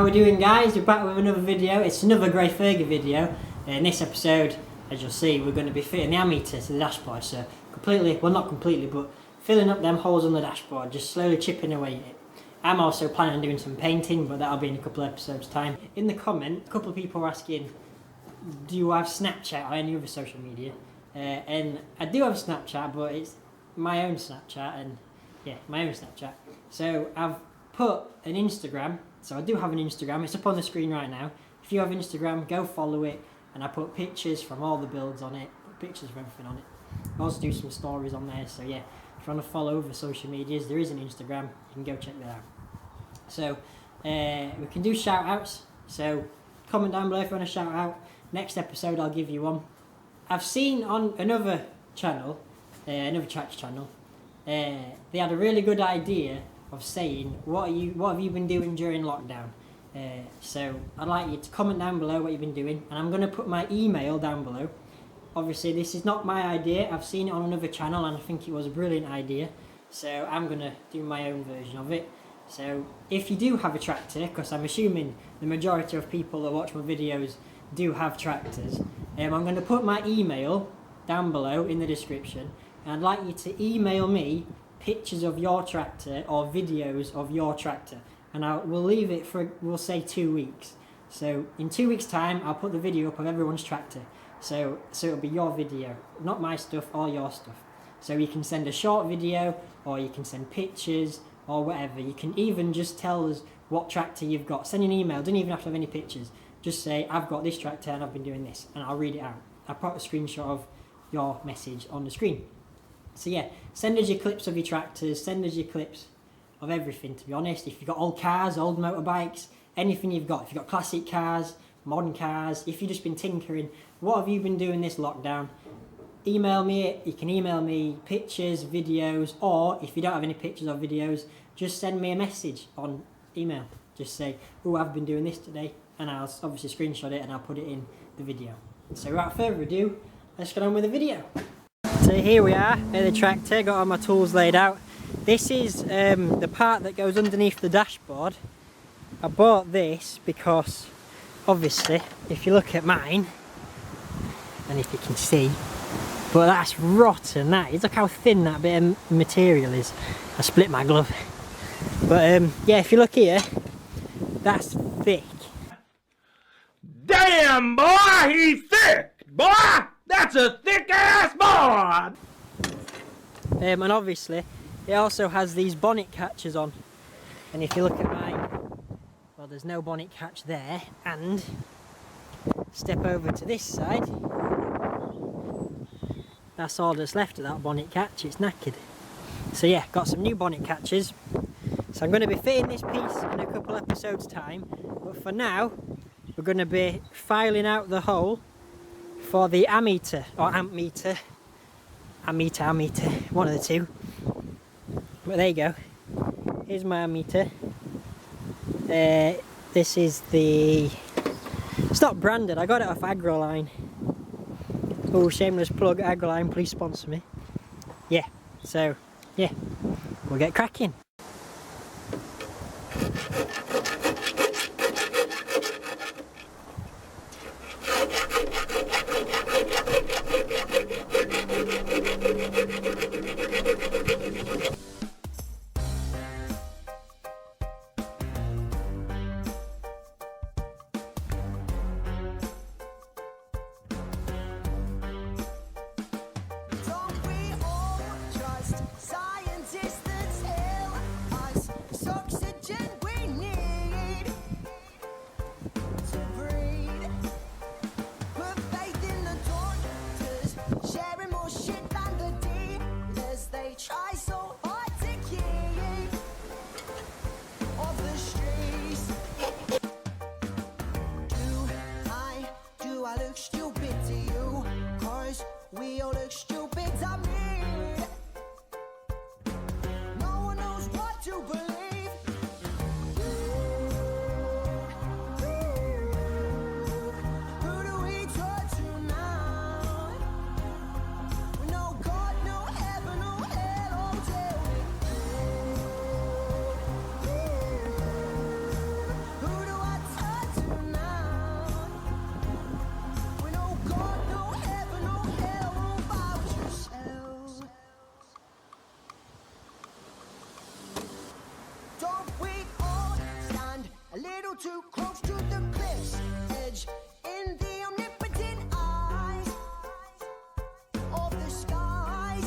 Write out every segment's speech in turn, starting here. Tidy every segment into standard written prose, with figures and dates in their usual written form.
How we doing, guys? We're back with another video. It's another Gery Fergie video. In this episode, as you'll see, we're going to be fitting the ammeter to the dashboard. So completely, well not completely, but filling up them holes on the dashboard, just slowly chipping away at it. I'm also planning on doing some painting, but that'll be in a couple of episodes time. In the comment, a couple of people are asking, do you have Snapchat or any other social media? And I do have Snapchat, but it's my own Snapchat, and yeah, my own Snapchat. So I've put an Instagram. So I do have an Instagram, it's up on the screen right now. If you have Instagram, go follow it, and I put pictures from all the builds on it, put pictures of everything on it. I also do some stories on there, so yeah, if you want to follow other social medias, there is an Instagram, you can go check that out. So we can do shout outs, so comment down below if you want a shout out. Next episode I'll give you one. I've seen on another channel, another tracks channel, they had a really good idea of saying what have you been doing during lockdown. So I'd like you to comment down below what you've been doing, and I'm going to put my email down below. Obviously this is not my idea, I've seen it on another channel and I think it was a brilliant idea, so I'm going to do my own version of it. So if you do have a tractor, because I'm assuming the majority of people that watch my videos do have tractors, I'm going to put my email down below in the description, and I'd like you to email me pictures of your tractor or videos of your tractor, and we'll leave it for, we'll say 2 weeks. So in 2 weeks time I'll put the video up of everyone's tractor, so it'll be your video, not my stuff or your stuff. So you can send a short video, or you can send pictures or whatever. You can even just tell us what tractor you've got. Send an email, don't even have to have any pictures, just say I've got this tractor and I've been doing this, and I'll read it out. I'll put a screenshot of your message on the screen. So yeah, send us your clips of your tractors, send us your clips of everything, to be honest. If you've got old cars, old motorbikes, anything you've got. If you've got classic cars, modern cars, if you've just been tinkering, what have you been doing this lockdown? Email me it. You can email me pictures, videos, or if you don't have any pictures or videos, just send me a message on email. Just say, oh, I've been doing this today, and I'll obviously screenshot it and I'll put it in the video. So without further ado, let's get on with the video. So here we are at the tractor, got all my tools laid out. This is the part that goes underneath the dashboard. I bought this because obviously if you look at mine, and if you can see, but that's rotten, that is. Look how thin that bit of material is. I split my glove. But yeah, if you look here, that's thick. Damn, boy, he's thick, boy! That's a thick ass board! And obviously it also has these bonnet catchers on, and if you look at mine, well, there's no bonnet catch there, and step over to this side, that's all that's left of that bonnet catch, it's knackered. So yeah, got some new bonnet catchers, so I'm going to be fitting this piece in a couple episodes time, but for now we're going to be filing out the hole for the ammeter, or ammeter, one of the two. But there you go, here's my ammeter. This is the, it's not branded, I got it off Agroline. Oh, shameless plug, Agroline, please sponsor me. Yeah, so yeah, we'll get cracking. Try so hard to keep off the streets. Do I look stupid to you? 'Cause we all look stupid to me. too close to the cliff's edge. In the omnipotent eyes of the skies,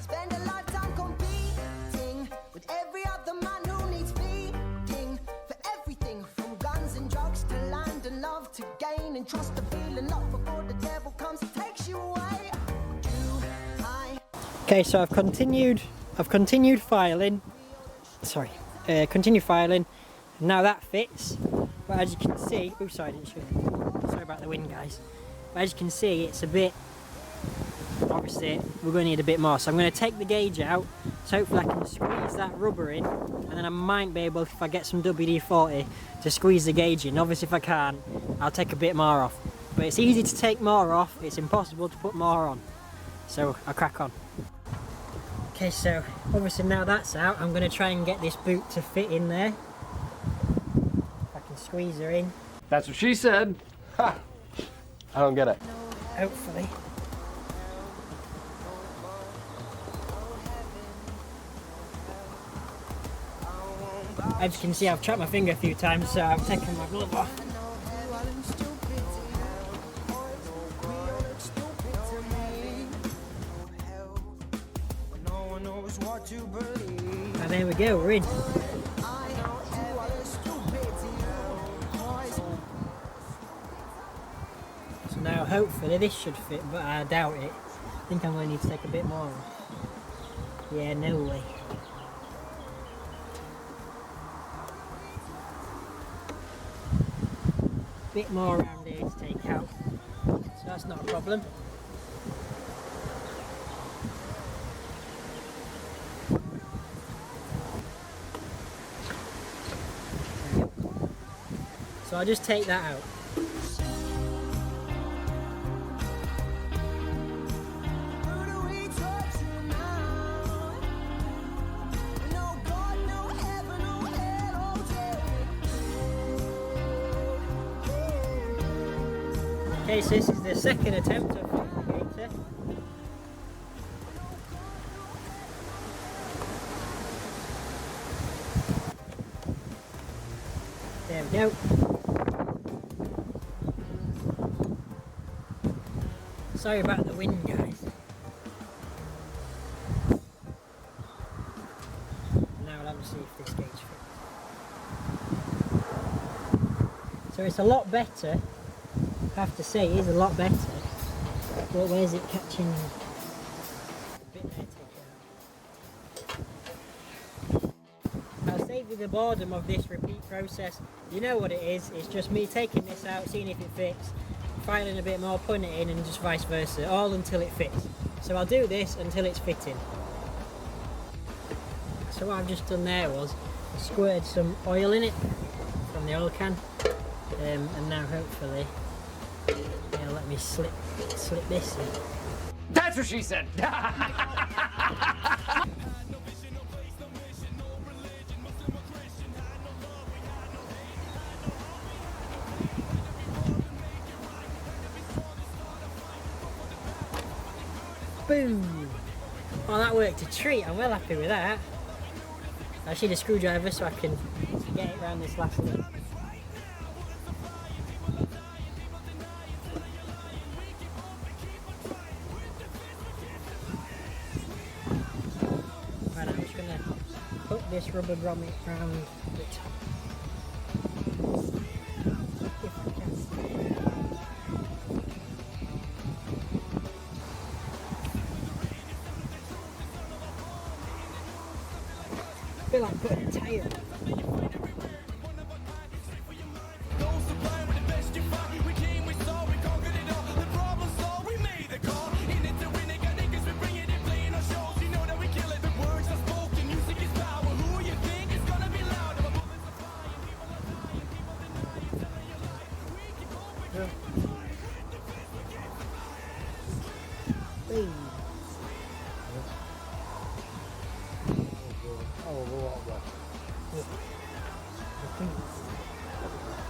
spend a lifetime competing with every other man who needs feeding. For everything from guns and drugs to land and love to gain and trust, the feeling up before the devil comes and takes you away. Okay, so I've continued filing. Sorry, continue filing. Now that fits, but as you can see, oh sorry, I didn't show you. Sorry about the wind, guys. But as you can see, it's a bit. Obviously, we're going to need a bit more. So I'm going to take the gauge out. So hopefully, I can squeeze that rubber in, and then I might be able, if I get some WD-40, to squeeze the gauge in. Obviously, if I can't, I'll take a bit more off. But it's easy to take more off. It's impossible to put more on. So I'll crack on. Okay, so obviously now that's out, I'm going to try and get this boot to fit in there. If I can squeeze her in. That's what she said. Ha! I don't get it. Hopefully. As you can see, I've trapped my finger a few times, so I've taken my glove off. And there we go, we're in. So now hopefully this should fit, but I doubt it. I think I'm going to need to take a bit more off. Yeah, no way. Bit more around here to take out, so that's not a problem. So I'll just take that out. Okay, so this is the second attempt of fitting the gator. There we go. Sorry about the wind, guys. Now we'll have to see if this gauge fits. So it's a lot better. I have to say, it is a lot better. But where's it catching? A bit there, take it out. I'll save you the boredom of this repeat process. You know what it is. It's just me taking this out, seeing if it fits, filing a bit more, putting it in, and just vice versa, all until it fits. So I'll do this until it's fitting. So what I've just done there was I squirted some oil in it from the oil can, and now hopefully it'll let me slip this in. That's what she said. Boom! Oh, that worked a treat. I'm well happy with that. I need a screwdriver so I can get it around this last loop. Right, I'm just gonna put this rubber grommet around the top. If I can. I feel like putting a tyre.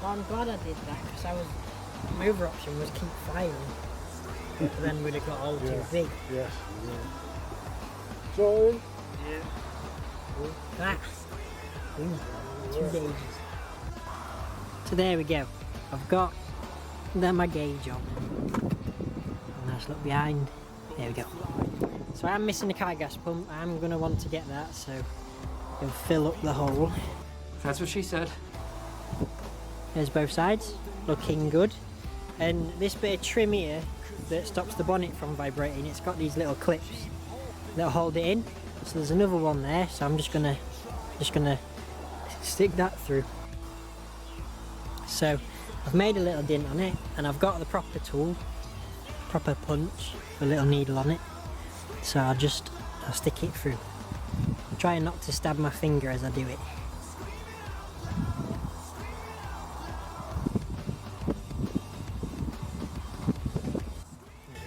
Well, I'm glad I did that because my other option was keep filing, but then we'd have got all too big. Yes. So, That's 2 gauges. So there we go. I've got my gauge on. Nice look behind. There we go. So I'm missing the car gas pump. I'm going to want to get that so it'll fill up the hole. That's what she said. There's both sides. Looking good. And this bit of trim here that stops the bonnet from vibrating, it's got these little clips that hold it in. So there's another one there, so I'm just gonna stick that through. So I've made a little dent on it, and I've got the proper tool, proper punch, a little needle on it. So I'll stick it through. I'm trying not to stab my finger as I do it.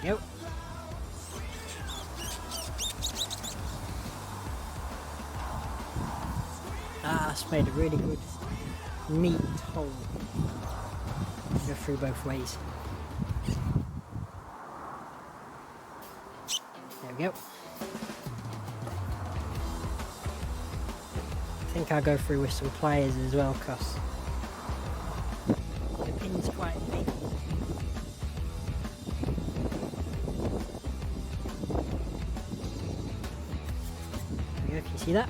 There we go. That's made a really good neat hole. Go through both ways. There we go. I think I'll go through with some pliers as well, because the pin's quite big. There we go, can you see that?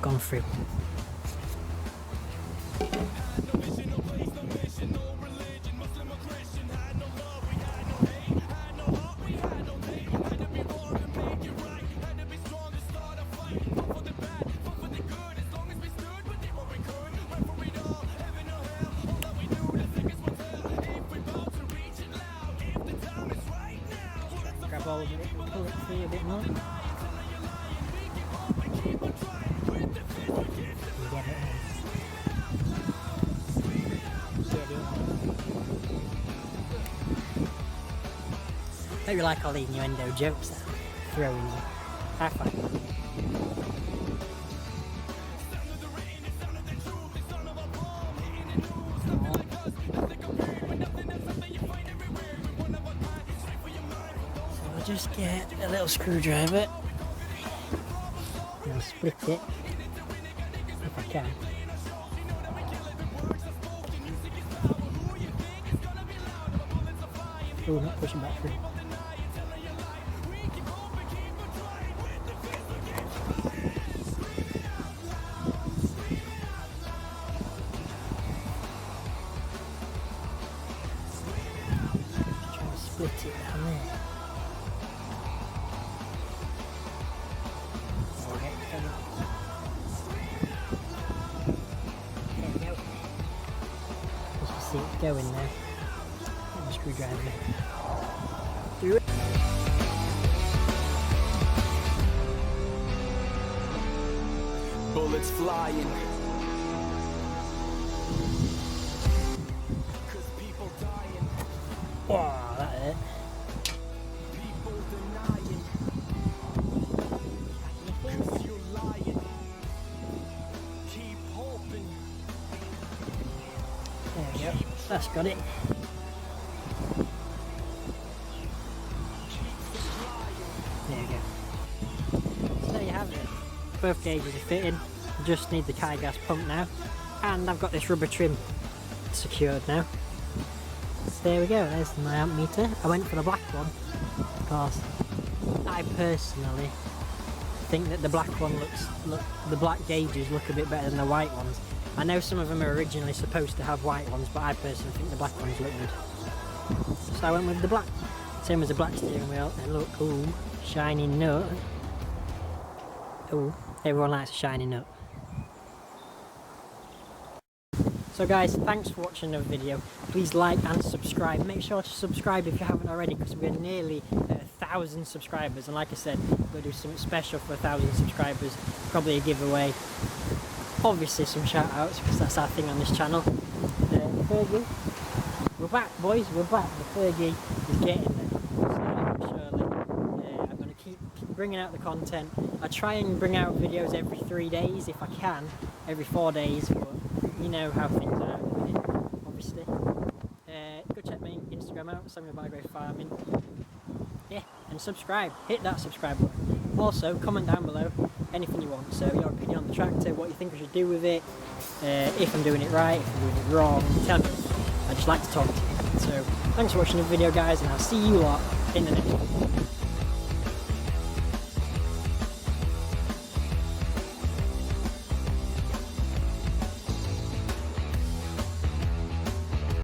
Gone through. Grab all of it and pull it through a bit more. Get it on. Get it on. Hope you like all these innuendo jokes that I'm throwing in. Have fun. Just get a little screwdriver and split it if I can. Oh, not pushing back through. Try to split it down there. See it going now. Get the screwdriver through it. Bullets flying. Wow, that hurt. People denying. 'Cause you're lying. Keep hoping. There we go. That's got it. There we go. So there you have it. Both gauges are fitting. I just need the car gas pump now. And I've got this rubber trim secured now. There we go, there's my amp meter. I went for the black one because I personally think that the black one the black gauges look a bit better than the white ones. I know some of them are originally supposed to have white ones, but I personally think the black ones look good. So I went with the black. Same as the black steering wheel. And look, ooh, shiny nut. Ooh, everyone likes a shiny nut. So guys, thanks for watching the video. Please like and subscribe. Make sure to subscribe if you haven't already, because we're nearly 1,000 subscribers. And like I said, we'll do something special for 1,000 subscribers. Probably a giveaway. Obviously some shout outs, because that's our thing on this channel. Fergie, we're back boys, we're back. The Fergie is getting there. Slowly but surely. I'm going to keep bringing out the content. I try and bring out videos every 3 days if I can, every 4 days, but you know how things are at the minute, obviously. Go check my Instagram out, Samuel Bargrave Farming. Yeah, and subscribe, hit that subscribe button. Also, comment down below anything you want, so your opinion on the tractor, what you think we should do with it, if I'm doing it right, if I'm doing it wrong, tell me. I just like to talk to you. So thanks for watching the video guys, and I'll see you lot in the next one.